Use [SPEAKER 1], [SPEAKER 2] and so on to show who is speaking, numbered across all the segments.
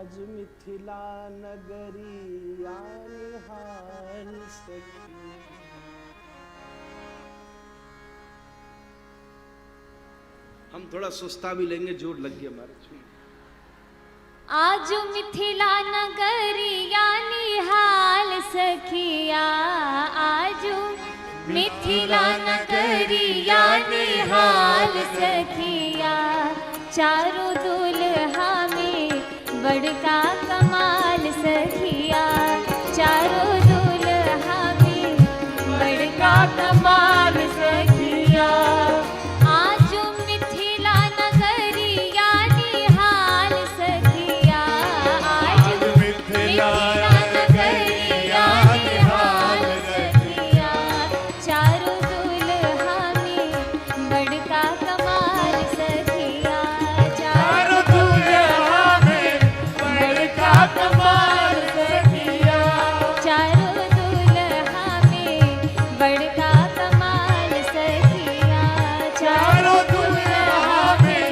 [SPEAKER 1] आज मिथिला नगरिया निहाल सखी। हम थोड़ा सुस्ता भी लेंगे, जोर लग गया हमारे।
[SPEAKER 2] आज मिथिला नगरिया निहाल सखिया, आज मिथिला नगरिया निहाल सखिया। चारों दुल्हा में बड़का कमाल सखिया, चारों दुल्हा में बड़का कमाल सखिया। आज मिथिला नगरिया निहाल सखिया, आज मिथिला नगरिया निहाल सखिया। चारों दुल्हा में बड़का कमाल सखिया, चारों दुल्हा में बड़का कमाल सखिया। चारों दुल्हा में बड़का कमाल सखिया, चारों दुल्हा में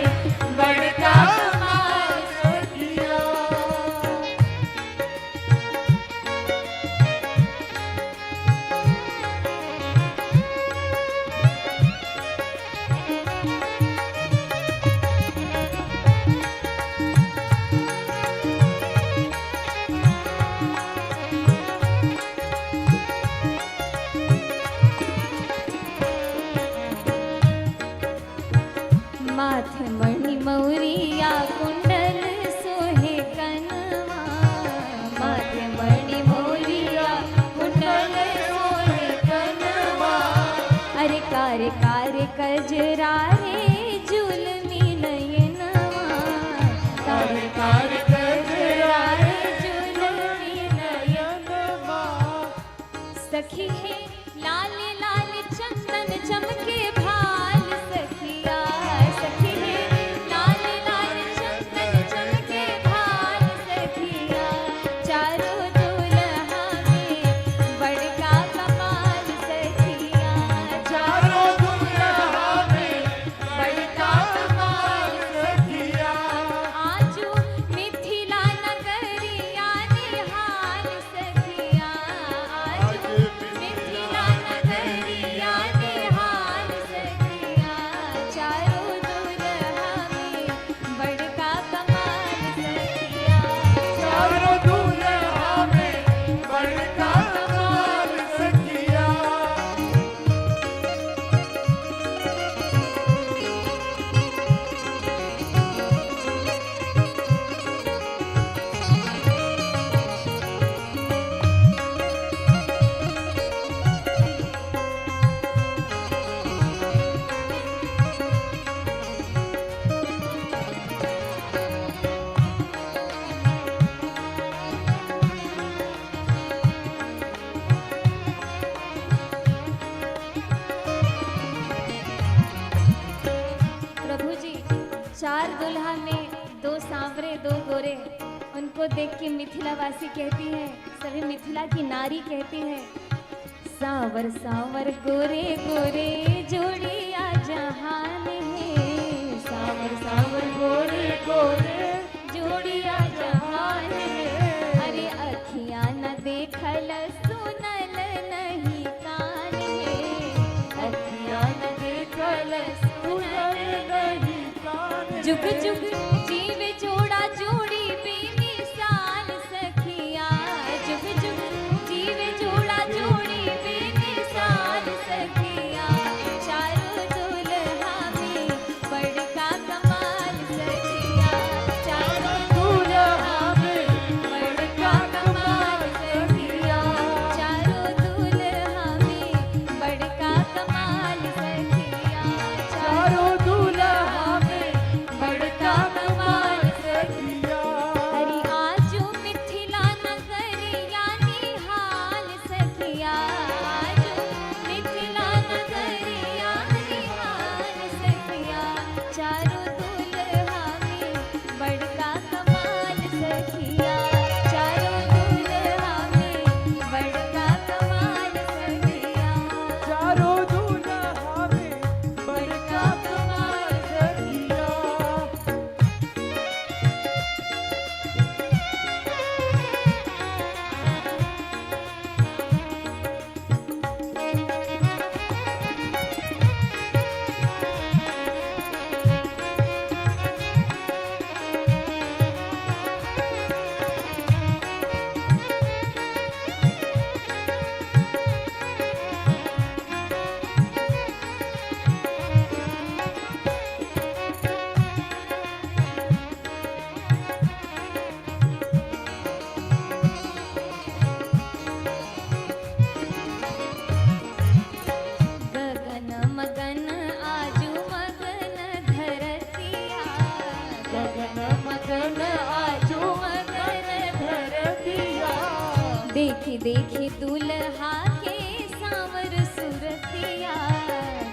[SPEAKER 2] बड़का कमाल सखिया। माथे मणि मौरिया कुंडल सोहे कनवा, माथे मणि मौरिया कुंडल सोहे कनवा। अरे कार कार कजरा रे जुलमी नयनवा, कार कार कजरा रे जुलमी नयनवा। सखी है लाल लाल चंदन चमके भाल सखिया, सखी है लाल लाल चंदन चमके भाल सखिया। चारों दुल्हा में बड़का कमाल सखिया, चारों दुल्हा में बड़का कमाल सखिया। आजू मिथिला नगरिया निहाल सखिया, आजू मिथिला नगरिया निहाल सखिया। चारों दुल्हा में बड़का कमाल सखिया, चारों दुल्हा में बड़का कमाल सखिया। प्रभु जी, चार दुल्हा में दो सांवरे दो गोरे, उनको देख के मिथिलावासी कहती है, सभी मिथिला की नारी कहती है, सांवर सांवर गोरे गोरे जोड़िया जहान है, सांवर सांवर गोरे गोरे जोड़िया जहान है। अरे अखियां न देखल सुनल नहीं कान है, अखियां न देखल सुनल नहीं कान है। जुग जुग जीवे जोड़ा जोड़ी बेमिसाल सखिया, जुग जुग जीवे जोड़ा जोड़ी बेमिसाल सखिया। चारों दुल्हा में बड़का कमाल सखिया, चारों दुल्हा में बड़का कमाल सखिया, चारों दुल्हा में बड़का कमाल सखिया, चारों दुल्हा में बड़का देखी देखी दुल्हा के सांवर सुरतिया,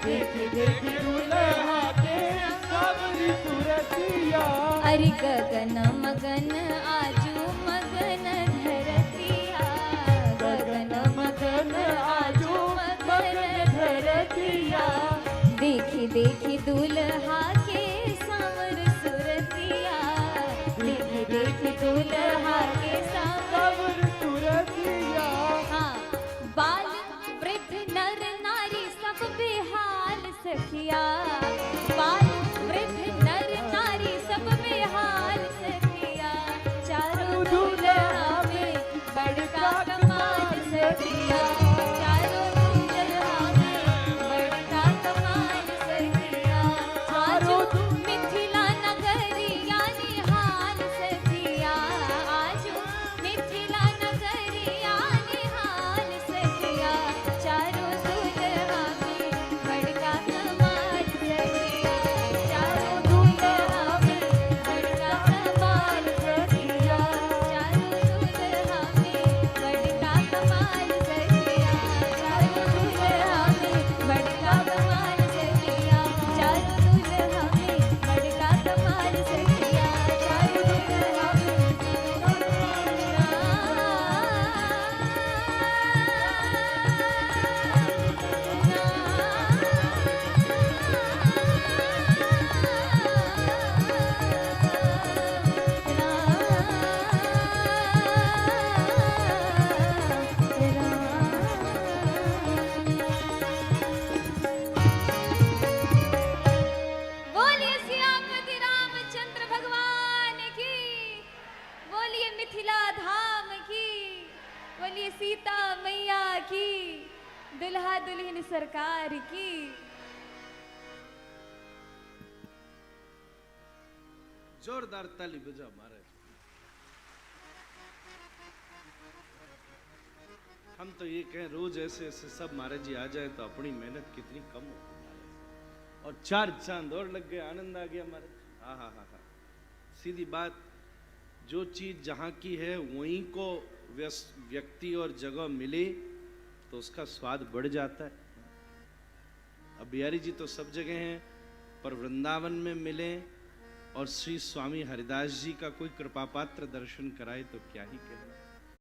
[SPEAKER 3] देखी देखी दुल्हा के सांवरी सूरतिया।
[SPEAKER 2] अरे गगन मगन आजू मगन धरतिया, गगन मगन आजू मगन धरतिया। देखी देखी दुल्हा के सांवर सुरतिया, देखी देखी दुल्हा के सांवर
[SPEAKER 3] सूरतिया।
[SPEAKER 2] हाँ, बाल वृद्ध नर नारी सब बेहाल सखिया, बाल वृद्ध नर नारी सब बेहाल सखिया। चारों दुल्हा में बड़का कमाल सखिया, चारों दुल्हा में बड़का कमाल सखिया। आजू मिथिला नगरिया निहाल सखिया, आजू मिथिला नगरिया निहाल सखिया। चारों दुल्हा में बड़का कमाल सखिया, चारों दुल्हा में बड़का कमाल सखिया, चारों दुल्हा में बड़का कमाल सखिया, चारों दुल्हा में बड़का कमाल सखिया, चारों दुल्हा में बड़का कमाल सखिया, चारों दुल्हा बोलिए सियापति रामचंद्र भगवान की, बोलिए मिथिला धाम की, बोलिए सीता मैया की, दुल्हा दुल्हन सरकार की।
[SPEAKER 1] जोरदार ताली बजा महाराज। हम तो ये कहें रोज ऐसे ऐसे सब महाराज जी आ जाए तो अपनी मेहनत कितनी कम हो महाराज। और 4 चांद और लग गए, आनंद आ गया महाराज। हाँ हाँ हाँ हाँ, सीधी बात, जो चीज जहाँ की है वहीं को व्यक्ति और जगह मिले तो उसका स्वाद बढ़ जाता है। अब बिहारी जी तो सब जगह हैं, पर वृंदावन में मिले और श्री स्वामी हरिदास जी का कोई कृपापात्र दर्शन कराए तो क्या ही कहें।